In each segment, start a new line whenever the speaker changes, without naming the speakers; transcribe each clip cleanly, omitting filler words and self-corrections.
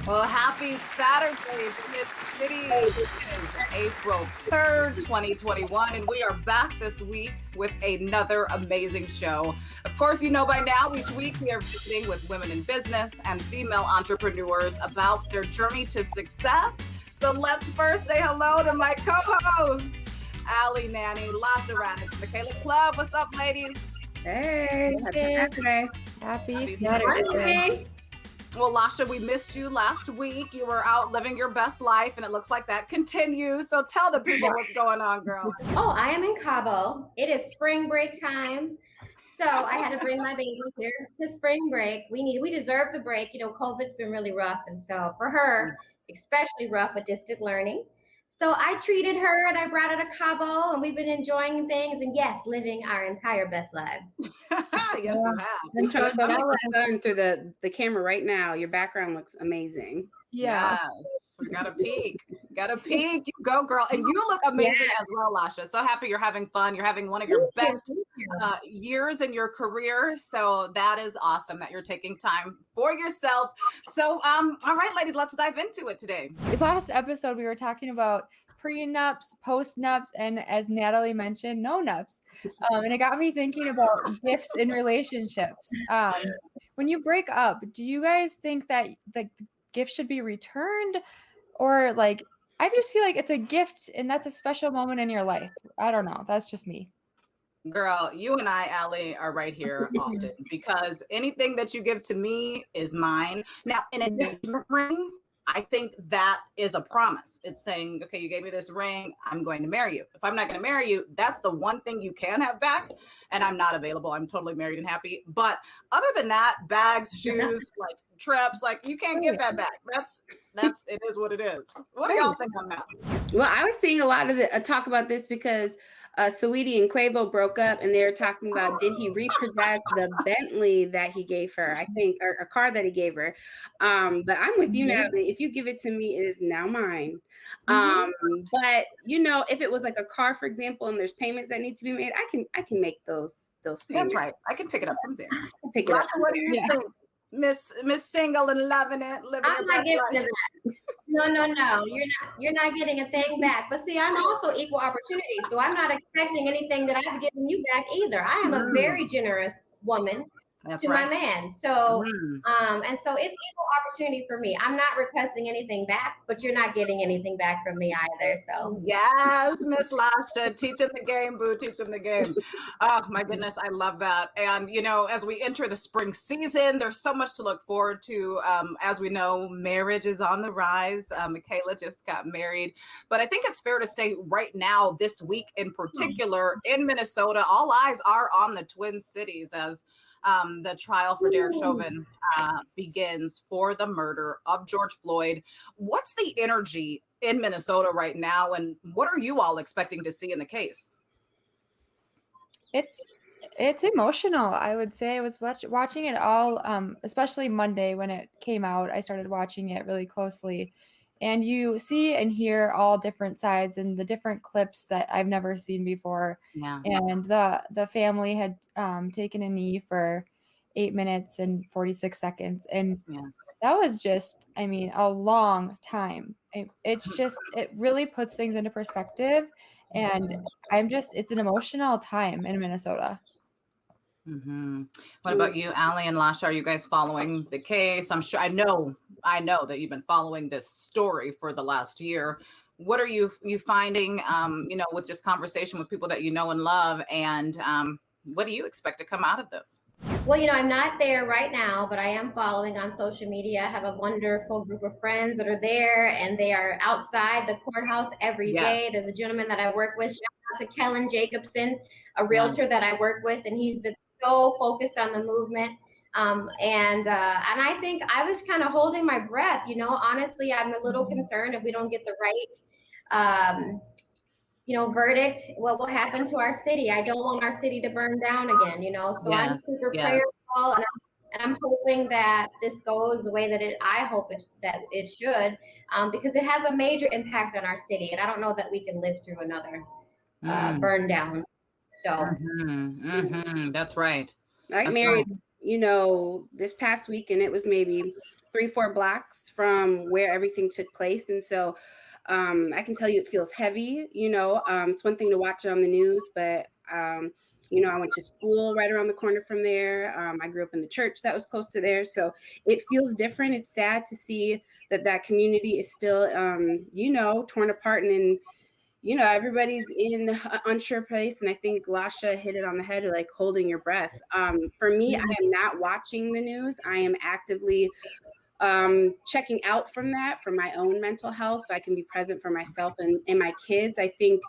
Well, happy Saturday, Mid City. It is April 3rd, 2021, and we are back this week with another amazing show. Of course, you know by now, each week we are visiting with women in business and female entrepreneurs about their journey to success. So let's first say hello to my co-hosts, Allie Nanny, Lasha Radix, Michaela Club. What's up, ladies?
Hey, happy Saturday.
Happy Saturday.
Well, Lasha, we missed you last week. You were out living your best life, and it looks like that continues. So tell the people what's going on, girl.
Oh, I am in Cabo. It is spring break time. So I had to bring my baby here to spring break. We deserve the break. You know, COVID's been really rough. And so for her, especially rough with distant learning. So I treated her and I brought her to Cabo and we've been enjoying things and yes, living our entire best lives.
Yes, you have.
I'm showing the sun through the camera right now. Your background looks amazing.
Yeah. Yes. We got a peek. Got a peek. You go, girl. And you look amazing as well, Lasha. So happy you're having fun. You're having one of your best years in your career. So that is awesome that you're taking time for yourself. So, all right, ladies, let's dive into it today.
Last episode, we were talking about prenups, post-nups, and as Natalie mentioned, no-nups. And it got me thinking about gifts in relationships. When you break up, do you guys think that the gift should be returned? Or like, I just feel like it's a gift and that's a special moment in your life. I don't know. That's just me.
Girl, you and I, Allie, are right here often because anything that you give to me is mine. Now, in an engagement ring, I think that is a promise. It's saying, okay, you gave me this ring, I'm going to marry you. If I'm not going to marry you, that's the one thing you can have back. And I'm not available. I'm totally married and happy. But other than that, bags, shoes, like trips, like you can't get that back. That's it is what it is. What do y'all think on that?
Well, I was seeing a lot of talk about this because Saweetie and Quavo broke up and they were talking about did he repossess the Bentley that he gave her, I think, or a car that he gave her. But I'm with you, Natalie. If you give it to me, it is now mine. But you know, if it was like a car, for example, and there's payments that need to be made, I can make those payments.
That's right. I can pick it up from there.
Pick it up.
What do you think? Miss Single and loving it, living
I'm not getting that. No. You're not getting a thing back. But see, I'm also equal opportunity. So I'm not expecting anything that I've given you back either. I am a very generous woman to my man. So and so it's equal opportunity for me. I'm not requesting anything back, but you're not getting anything back from me either. So
yes, Miss Lasha, teach him the game, boo, teach him the game. Oh my goodness, I love that. And you know, as we enter the spring season, there's so much to look forward to. As we know, marriage is on the rise. Michaela just got married, but I think it's fair to say right now, this week in particular, in Minnesota, all eyes are on the Twin Cities as the trial for Derek Chauvin begins for the murder of George Floyd. What's the energy in Minnesota right now, and what are you all expecting to see in the case?
It's emotional, I would say. I was watching it all, especially Monday when it came out. I started watching it really closely. And you see and hear all different sides and the different clips that I've never seen before.
Yeah.
And the family had taken a knee for 8 minutes and 46 seconds. And that was just, I mean, a long time. It really puts things into perspective. And it's an emotional time in Minnesota.
What about you, Allie and Lasha? Are you guys following the case? I'm sure I know that you've been following this story for the last year. What are you finding, with just conversation with people that you know and love, and what do you expect to come out of this?
Well, I'm not there right now, but I am following on social media. I have a wonderful group of friends that are there, and they are outside the courthouse every day. There's a gentleman that I work with, shout out to Kellen Jacobson, a realtor that I work with, and he's been so focused on the movement. And I think I was kind of holding my breath. Honestly, I'm a little concerned if we don't get the right verdict, what will happen to our city. I don't want our city to burn down again, so I'm super prayerful, and I'm hoping that this goes the way that I hope that it should, because it has a major impact on our city, and I don't know that we can live through another burn down. So
that's right.
I married this past weekend, it was maybe 3-4 blocks from where everything took place. And so I can tell you it feels heavy. It's one thing to watch it on the news, but I went to school right around the corner from there. I grew up in the church that was close to there. So it feels different. It's sad to see that community is still, torn apart and everybody's in an unsure place. And I think Lasha hit it on the head, like holding your breath. For me, I am not watching the news. I am actively checking out from that for my own mental health, so I can be present for myself and my kids. I think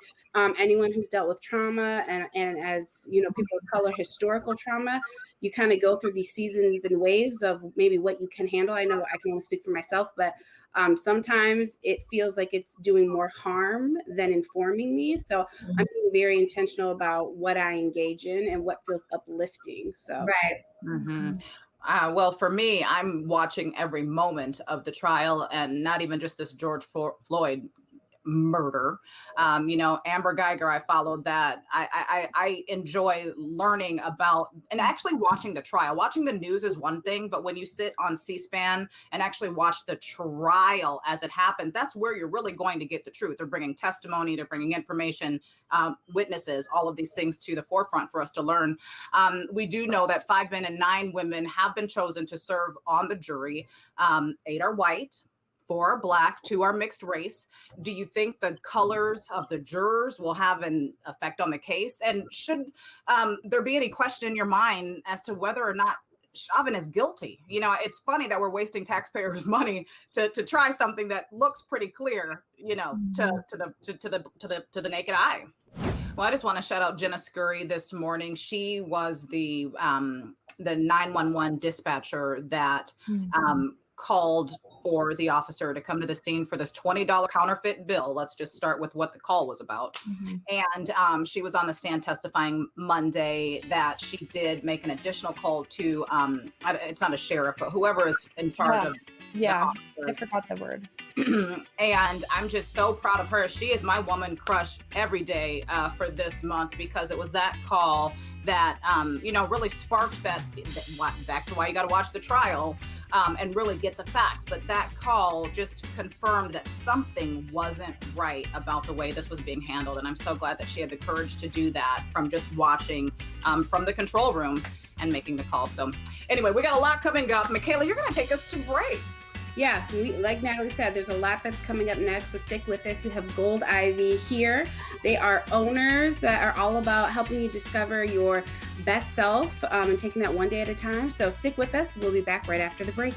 anyone who's dealt with trauma and as people of color, historical trauma, you kind of go through these seasons and waves of maybe what you can handle. I know I can only speak for myself, but sometimes it feels like it's doing more harm than informing me. So I'm being very intentional about what I engage in and what feels uplifting. So
right.
Mm-hmm. Well, for me, I'm watching every moment of the trial, and not even just this George Floyd murder. Amber Geiger, I followed that. I enjoy learning about and actually watching the trial. Watching the news is one thing, but when you sit on C-SPAN and actually watch the trial as it happens, that's where you're really going to get the truth. They're bringing testimony, they're bringing information, witnesses, all of these things to the forefront for us to learn. We do know that 5 men and 9 women have been chosen to serve on the jury. 8 are white, 4 are Black, 2 are mixed race. Do you think the colors of the jurors will have an effect on the case? And should there be any question in your mind as to whether or not Chauvin is guilty? It's funny that we're wasting taxpayers' money to try something that looks pretty clear, to the naked eye. Well, I just want to shout out Jenna Scurry this morning. She was the 911 dispatcher that called for the officer to come to the scene for this $20 counterfeit bill. Let's just start with what the call was about. And she was on the stand testifying Monday that she did make an additional call to, it's not a sheriff, but whoever is in charge of
I forgot the word.
And I'm just so proud of her. She is my woman crush every day for this month, because it was that call that, really sparked that back to why you got to watch the trial and really get the facts. But that call just confirmed that something wasn't right about the way this was being handled. And I'm so glad that she had the courage to do that from just watching from the control room and making the call. So anyway, we got a lot coming up. Michaela, you're going to take us to break.
Yeah, like Natalie said, there's a lot that's coming up next, so stick with us. We have Gold Ivy here. They are owners that are all about helping you discover your best self and taking that one day at a time. So stick with us. We'll be back right after the break.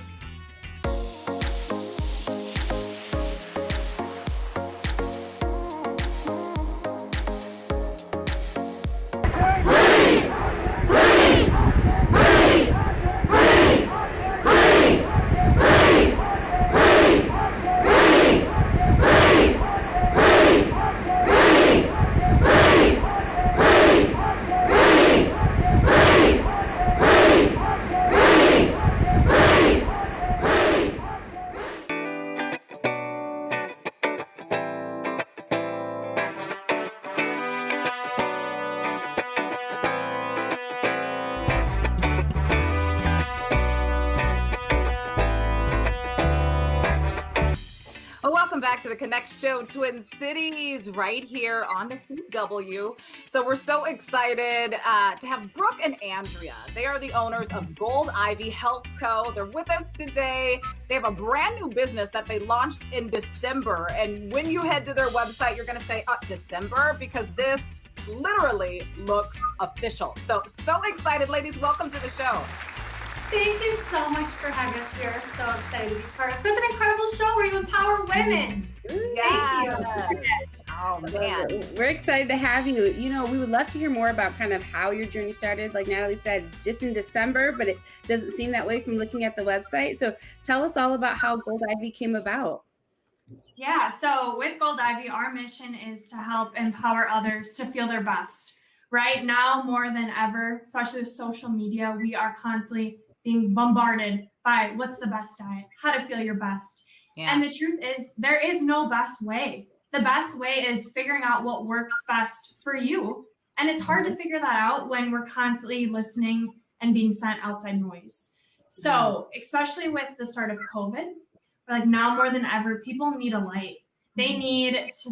Back to the Connect Show, Twin Cities, right here on the CW. So we're so excited to have Brooke and Andrea. They are the owners of Gold Ivy Health Co. They're with us today. They have a brand new business that they launched in December. And when you head to their website, you're going to say, December, because this literally looks official. So excited, ladies. Welcome to the show.
Thank you so much for having us. We are so excited to be part of such an incredible show where you empower women.
Yeah.
Thank you.
Oh, man.
We're excited to have you. We would love to hear more about kind of how your journey started. Like Natalie said, just in December, but it doesn't seem that way from looking at the website. So tell us all about how Gold Ivy came about.
Yeah, so with Gold Ivy, our mission is to help empower others to feel their best. Right now, more than ever, especially with social media, we are constantly being bombarded by what's the best diet, how to feel your best. Yeah. And the truth is, there is no best way. The best way is figuring out what works best for you. And it's hard to figure that out when we're constantly listening and being sent outside noise. So especially with the start of COVID, like now more than ever, people need a light. They need to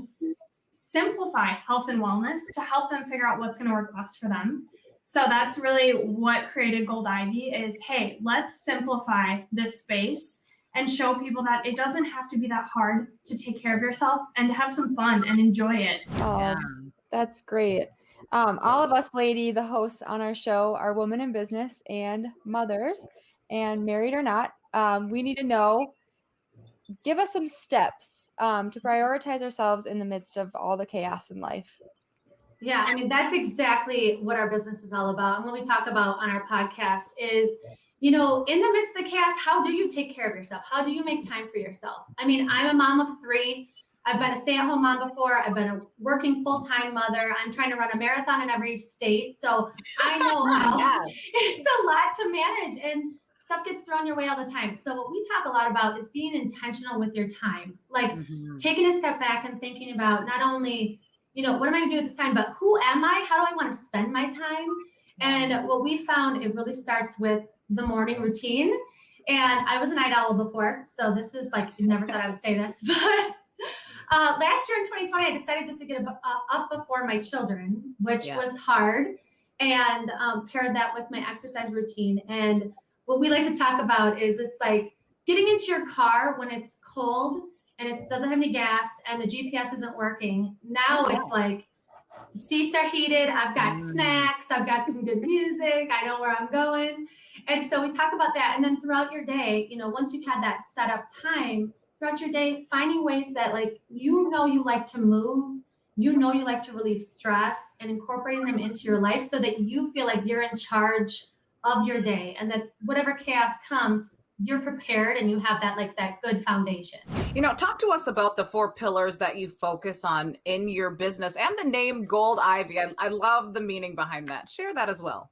simplify health and wellness to help them figure out what's going to work best for them. So that's really what created Gold Ivy is, hey, let's simplify this space and show people that it doesn't have to be that hard to take care of yourself and to have some fun and enjoy it.
Oh, that's great. All of us the hosts on our show are women in business and mothers, and married or not. We need to know, give us some steps to prioritize ourselves in the midst of all the chaos in life.
Yeah, I mean, that's exactly what our business is all about. And when we talk about on our podcast is, in the midst of the chaos, how do you take care of yourself? How do you make time for yourself? I mean, I'm a mom of 3. I've been a stay-at-home mom before. I've been a working full-time mother. I'm trying to run a marathon in every state. So I know how it's a lot to manage and stuff gets thrown your way all the time. So what we talk a lot about is being intentional with your time, like taking a step back and thinking about not only what am I going to do with this time, but who am I? How do I want to spend my time? And what we found, it really starts with the morning routine. And I was a night owl before, so this is like, never thought I would say this, but last year in 2020, I decided just to get up before my children, which was hard, and paired that with my exercise routine. And what we like to talk about is it's like getting into your car when it's cold and it doesn't have any gas and the GPS isn't working. Now it's like the seats are heated. I've got snacks. I've got some good music. I know where I'm going. And so we talk about that. And then throughout your day, once you've had that set up time throughout your day, finding ways that you like to move, you like to relieve stress and incorporating them into your life so that you feel like you're in charge of your day and that whatever chaos comes, you're prepared and you have that that good foundation.
Talk to us about the 4 pillars that you focus on in your business and the name Gold Ivy. I love the meaning behind that. Share that as well.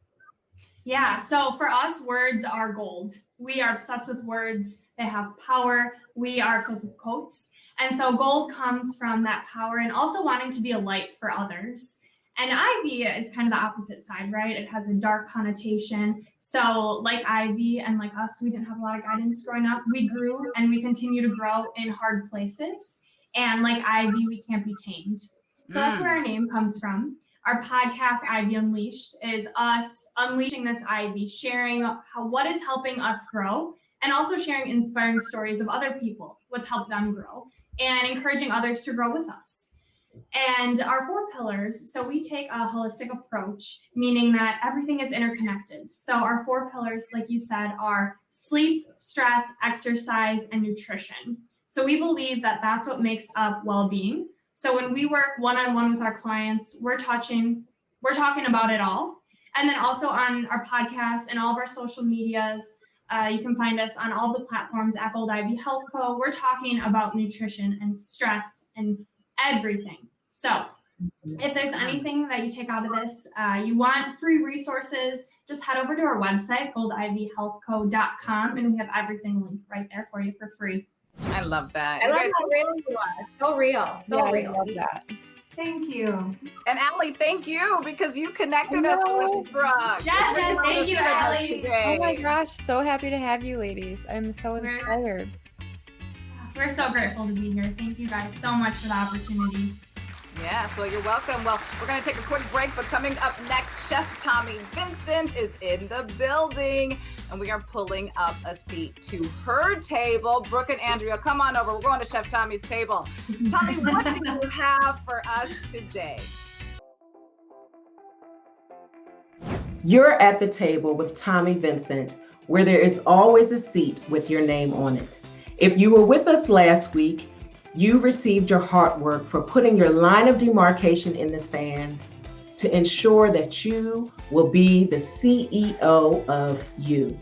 Yeah, so for us, words are gold. We are obsessed with words. They have power. We are obsessed with quotes. And so gold comes from that power and also wanting to be a light for others. And ivy is kind of the opposite side, right? It has a dark connotation. So like ivy and like us, we didn't have a lot of guidance growing up. We grew and we continue to grow in hard places. And like ivy, we can't be tamed. So that's where our name comes from. Our podcast, Ivy Unleashed, is us unleashing this ivy, sharing what is helping us grow, and also sharing inspiring stories of other people, what's helped them grow, and encouraging others to grow with us. And our 4 pillars, so we take a holistic approach, meaning that everything is interconnected. So our 4 pillars, like you said, are sleep, stress, exercise, and nutrition. So we believe that that's what makes up well-being. So when we work one-on-one with our clients, we're talking about it all. And then also on our podcast and all of our social medias, you can find us on all the platforms at Gold Ivy Health Co. We're talking about nutrition and stress and everything. So if there's anything that you take out of this, you want free resources, just head over to our website, goldivyhealthco.com, and we have everything linked right there for you for free.
I love that.
I love how real you are. So real. So real.
I love that.
Thank you.
And Allie, thank you because you connected us with Brooke.
Yes, thank you, Allie.
Oh my gosh, so happy to have you ladies. I'm so inspired.
We're so grateful to be here. Thank you guys so much for the opportunity.
Yes, well, you're welcome. Well, we're going to take a quick break, but coming up next, Chef Tommy Vincent is in the building, and we are pulling up a seat to her table. Brooke and Andrea, come on over. We're going to Chef Tommy's table. Tommy, what do you have for us today?
You're at the table with Tommy Vincent, where there is always a seat with your name on it. If you were with us last week, you received your heart work for putting your line of demarcation in the sand to ensure that you will be the CEO of you.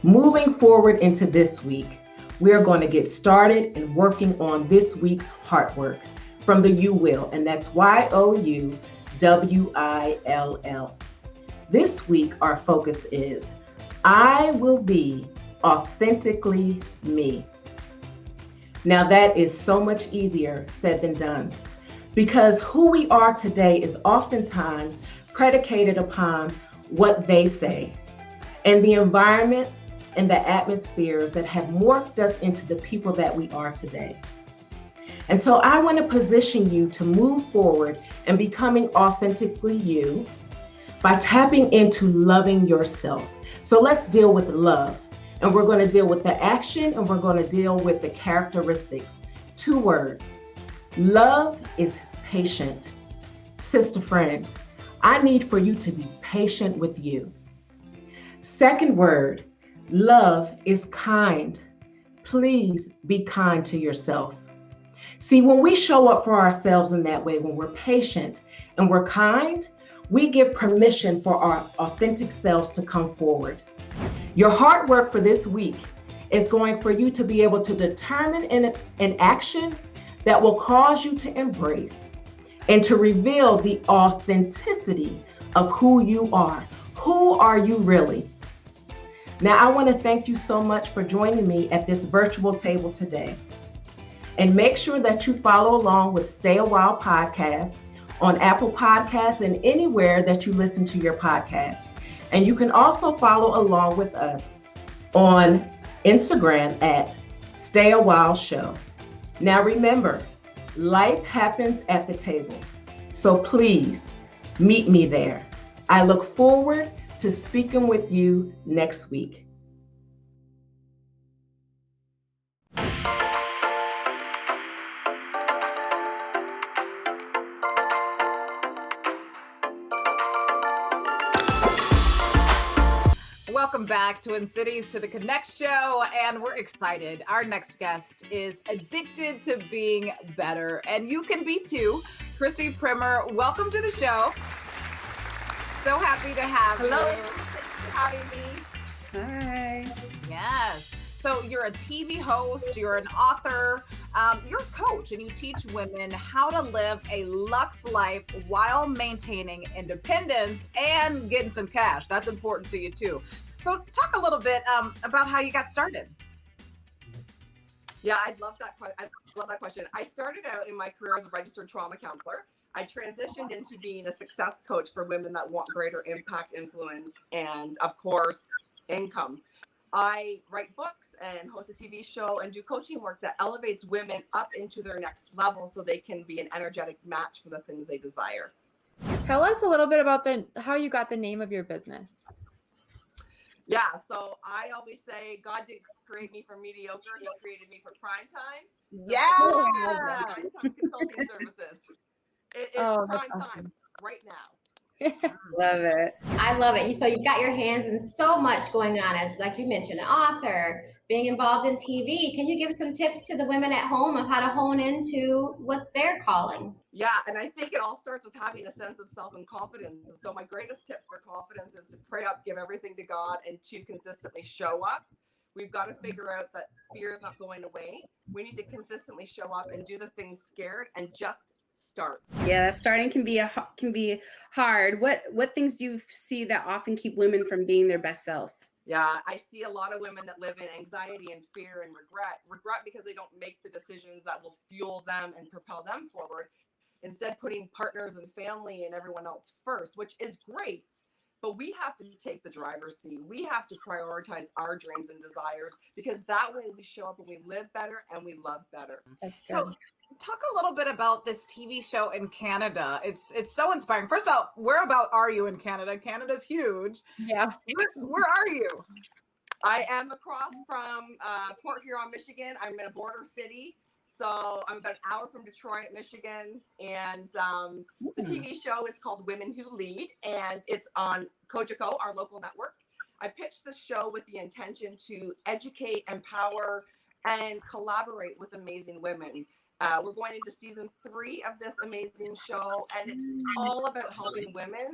Moving forward into this week, we are going to get started in working on this week's heart work from the You Will, and that's YOUWILL. This week, our focus is I will be authentically me. Now that is so much easier said than done, because who we are today is oftentimes predicated upon what they say and the environments and the atmospheres that have morphed us into the people that we are today. And so I want to position you to move forward and becoming authentically you by tapping into loving yourself. So let's deal with love. And we're going to deal with the action, and we're going to deal with the characteristics. 2 words. Love is patient. Sister friend, I need for you to be patient with you. 2nd word, love is kind. Please be kind to yourself. See, when we show up for ourselves in that way, when we're patient and we're kind, we give permission for our authentic selves to come forward. Your hard work for this week is going for you to be able to determine an action that will cause you to embrace and to reveal the authenticity of who you are. Who are you really? Now, I want to thank you so much for joining me at this virtual table today. And make sure that you follow along with Stay a While podcast on Apple Podcasts and anywhere that you listen to your podcast. And you can also follow along with us on Instagram at Stay a While Show. Now remember, life happens at the table. So please meet me there. I look forward to speaking with you next week.
Welcome back, Twin Cities, to the Connect Show, and we're excited. Our next guest is addicted to being better, and you can be too. Christy Primmer, welcome to the show. So happy to have you.
Hello. Thanks for having me.
Hi.
Yes. So you're a TV host, you're an author, you're a coach, and you teach women how to live a luxe life while maintaining independence and getting some cash. That's important to you too. So talk a little bit about how you got started.
Yeah, I love that question. I started out in my career as a registered trauma counselor. I transitioned into being a success coach for women that want greater impact, influence, and of course, income. I write books and host a TV show and do coaching work that elevates women up into their next level so they can be an energetic match for the things they desire.
Tell us a little bit about how you got the name of your business.
Yeah, so I always say God didn't create me for mediocre. He created me for prime time. So prime time consulting services. It is prime time right now.
Love it.
I love it. So you've got your hands in so much going on, as like you mentioned, an author, being involved in TV. Can you give some tips to the women at home of how to hone into what's their calling?
Yeah, and I think it all starts with having a sense of self and confidence. So my greatest tips for confidence is to pray up, give everything to God, and to consistently show up. We've got to figure out that fear is not going away. We need to consistently show up and do the things scared and just start.
Yeah, starting can be hard. What things do you see that often keep women from being their best selves?
Yeah, I see a lot of women that live in anxiety and fear and regret because they don't make the decisions that will fuel them and propel them forward. Instead, putting partners and family and everyone else first, which is great, but we have to take the driver's seat. We have to prioritize our dreams and desires, because that way we show up and we live better and we love better.
So talk a little bit about this TV show in Canada. It's so inspiring. First off, whereabout are you in Canada? Canada's huge.
Yeah.
Where are you?
I am across from Port Huron, Michigan. I'm in a border city. So I'm about an hour from Detroit, Michigan. And the TV show is called Women Who Lead, and it's on Kojiko, our local network. I pitched this show with the intention to educate, empower, and collaborate with amazing women. We're going into season 3 of this amazing show, and it's all about helping women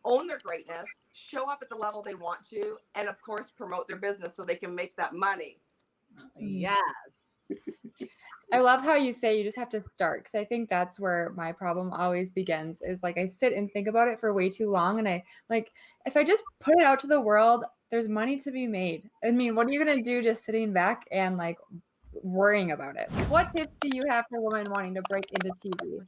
own their greatness, show up at the level they want to, and of course, promote their business so they can make that money.
Yes.
I love how you say you just have to start, because I think that's where my problem always begins, is like I sit and think about it for way too long, and I like, if I just put it out to the world, there's money to be made. I mean, what are you going to do just sitting back and like worrying about it? What tips do you have for women wanting to break into TV?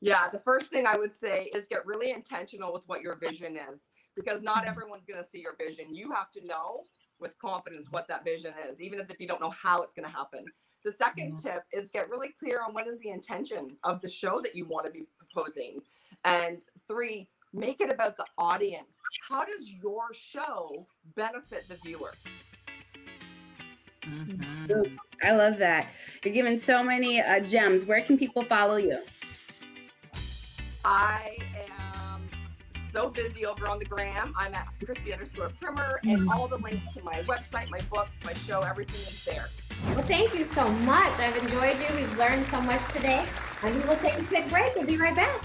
Yeah, the first thing I would say is get really intentional with what your vision is, because not everyone's going to see your vision. You have to know with confidence what that vision is, even if you don't know how it's going to happen. The second tip is get really clear on what is the intention of the show that you want to be proposing. And 3, make it about the audience. How does your show benefit the viewers?
Ooh, I love that. You're giving so many gems. Where can people follow you?
I am so busy over on the gram. I'm at Christy_Primmer, and all the links to my website, my books, my show, everything is there.
Well, thank you so much. I've enjoyed you. We've learned so much today. And we will take a quick break. We'll be right back.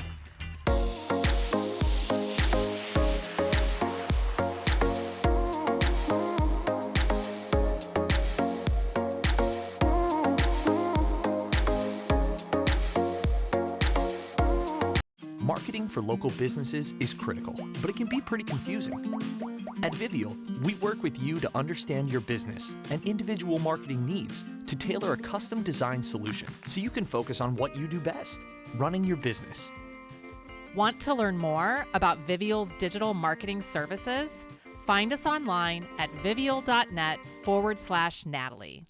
Marketing for local businesses is critical, but it can be pretty confusing. At Vivial, we work with you to understand your business and individual marketing needs to tailor a custom designed solution so you can focus on what you do best, running your business.
Want to learn more about Vivial's digital marketing services? Find us online at vivial.net/Natalie.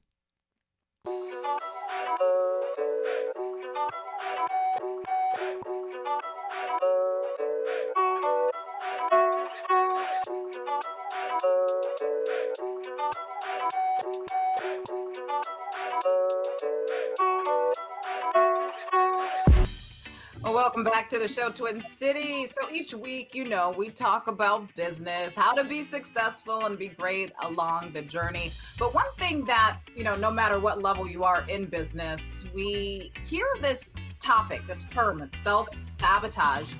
Well, welcome back to the show, Twin Cities. So each week, we talk about business, how to be successful and be great along the journey. But one thing that, no matter what level you are in business, we hear this topic, this term, it's self-sabotage.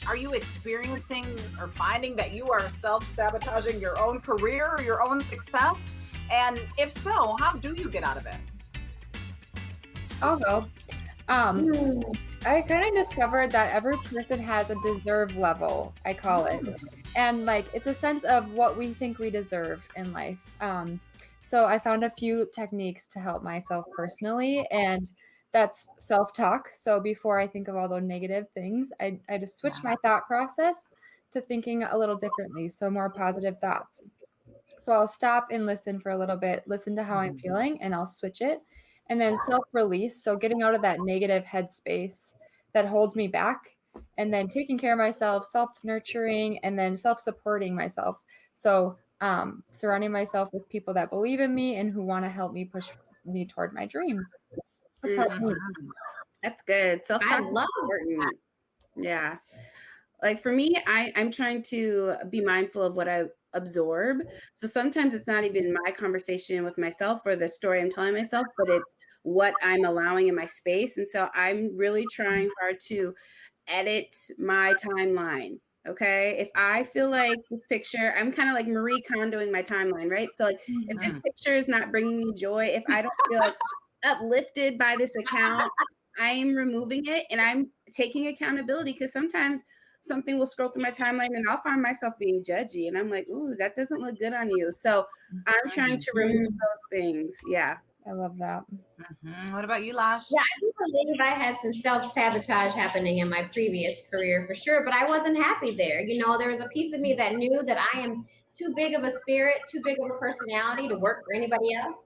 Are you experiencing or finding that you are self-sabotaging your own career or your own success? And if so, how do you get out of it?
I'll go. I kind of discovered that every person has a deserve level, I call it. And it's a sense of what we think we deserve in life. So I found a few techniques to help myself personally, and that's self-talk. So before I think of all those negative things, I just switch my thought process to thinking a little differently. So more positive thoughts. So I'll stop and listen for a little bit, listen to how I'm feeling, and I'll switch it. And then self-release, so getting out of that negative headspace that holds me back, and then taking care of myself, self-nurturing, and then self-supporting myself. So surrounding myself with people that believe in me and who want to help me push me toward my dreams. That's helped me.
That's good. Self-talk
I love
that. Yeah. For me, I'm trying to be mindful of what I absorb. So sometimes it's not even my conversation with myself or the story I'm telling myself, but it's what I'm allowing in my space. And so I'm really trying hard to edit my timeline. Okay. If I feel like this picture, I'm kind of like Marie Kondoing my timeline, right? So if this picture is not bringing me joy, if I don't feel uplifted by this account, I am removing it, and I'm taking accountability, because sometimes something will scroll through my timeline and I'll find myself being judgy, and I'm like, ooh, that doesn't look good on you. So I'm trying to remove those things. Yeah.
I love that.
What about you, Lash?
Yeah, I do believe I had some self-sabotage happening in my previous career for sure, but I wasn't happy there. There was a piece of me that knew that I am too big of a spirit, too big of a personality to work for anybody else.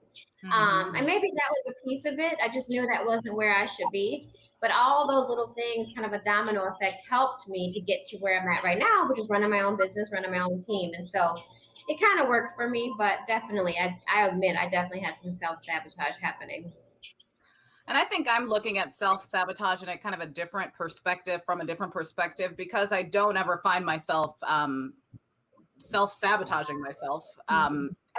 And maybe that was a piece of it. I just knew that wasn't where I should be. But all those little things, kind of a domino effect, helped me to get to where I'm at right now, which is running my own business, running my own team. And so it kind of worked for me, but definitely, I admit, I definitely had some self-sabotage happening.
And I think I'm looking at self-sabotage in a kind of a different perspective, because I don't ever find myself self-sabotaging myself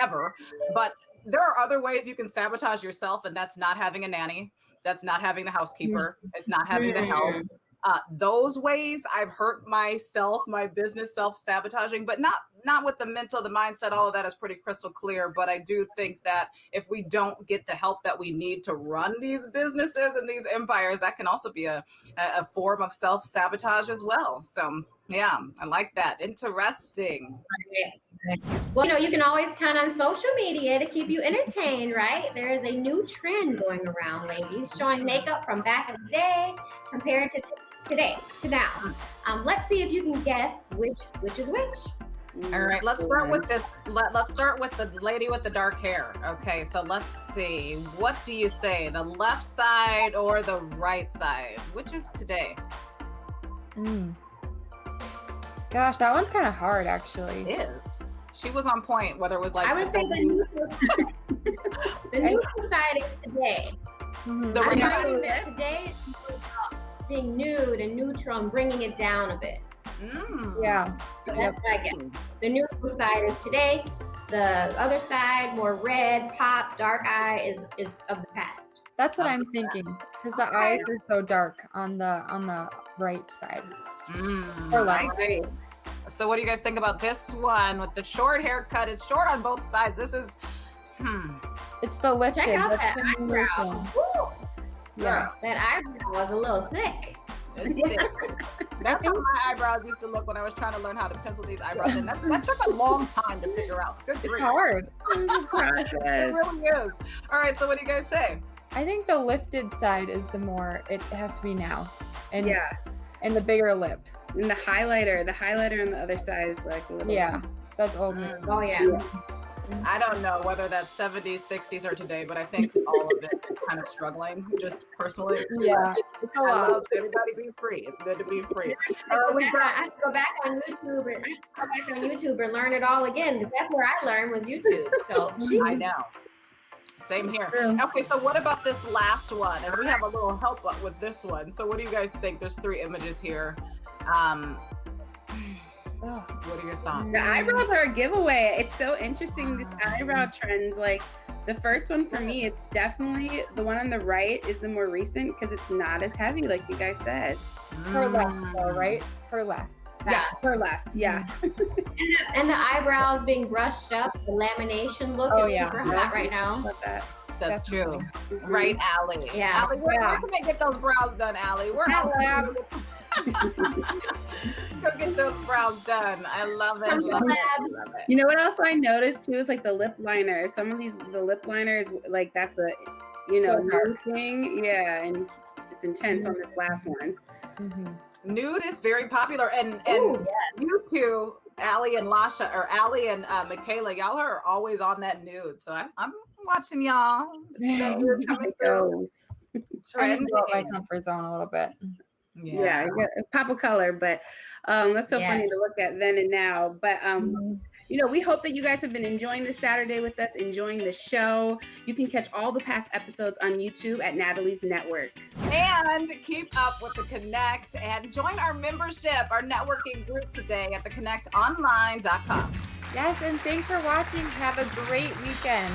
ever. But there are other ways you can sabotage yourself, and that's not having a nanny. That's not having the housekeeper. It's not having the help. Those ways I've hurt myself, my business self-sabotaging, but not with the mental, the mindset, all of that is pretty crystal clear. But I do think that if we don't get the help that we need to run these businesses and these empires, that can also be a form of self-sabotage as well. So yeah, I like that. Interesting.
Well, you can always count on social media to keep you entertained, right? There is a new trend going around, ladies, showing makeup from back in the day compared to today, to now. Let's see if you can guess which is which.
All right, let's start with this. Let's start with the lady with the dark hair. Okay, so let's see. What do you say? The left side or the right side? Which is today?
Gosh, that one's kind of hard, actually.
It is. She was on point, whether it was like.
I would say the neutral side. The neutral side is today.
The
I'm
reality
finding that today is about being nude and neutral and bringing it down a bit.
Yeah.
So that's what I get. The neutral side is today. The other side, more red, pop, dark eye, is of the past.
That's what I'm thinking, because the eyes are so dark on the right side. Or left.
Right. So what do you guys think about this one with the short haircut? It's short on both sides. This is,
It's the lifted.
Check out
That's
that
the new
eyebrow.
thing.
Woo!
Yeah.
That eyebrow was a little thick.
it's thick. That's how my eyebrows used to look when I was trying to learn how to pencil these eyebrows. And that took a long time to figure out. Good
It's
grief.
hard.
It really is. All right, so what do you guys say?
I think the lifted side is the more, it has to be now. And
Yeah.
And the bigger lip.
And the highlighter on the other side is like a little.
Yeah. That's old.
Oh yeah.
I don't know whether that's 70s, 60s, or today, but I think all of it is kind of struggling, just personally.
Yeah.
I love everybody being free. It's good to be free.
I have to go back on YouTube and learn it all again, because that's where I learned was YouTube. So
I know. Same here. Okay, so what about this last one? And we have a little help with this one. So what do you guys think? There's 3 images here. What are your thoughts?
The eyebrows are a giveaway. It's so interesting, this eyebrow trends. Like the first one for me, it's definitely the one on the right is the more recent because it's not as heavy, like you guys said.
Her left, though, right? Her left.
Yeah, her left. Yeah.
And the eyebrows being brushed up, the lamination look is super hot right now.
Love that.
That's true. Right, Allie?
Yeah.
Allie, where can they get those brows done, Allie? Where else? Go get those brows done. I love it. Love it.
You know what else I noticed too is like the lip liner. Some of the lip liners, like that's a new thing. Yeah, and it's intense on this last one.
Nude is very popular, and you two, Allie and Lasha, or Allie and Michaela, y'all are always on that nude. So I'm watching y'all.
It goes.
Trying to go out my comfort zone a little bit.
Yeah, pop of color, but that's so funny to look at then and now. But we hope that you guys have been enjoying this Saturday with us, enjoying the show. You can catch all the past episodes on YouTube at Natalie's Network.
And keep up with the Connect and join our membership, our networking group today at theconnectonline.com.
Yes, and thanks for watching. Have a great weekend.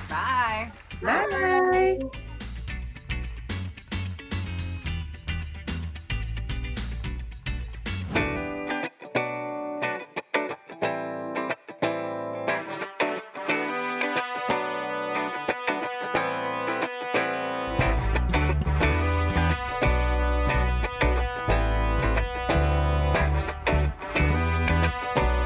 Bye.
Bye.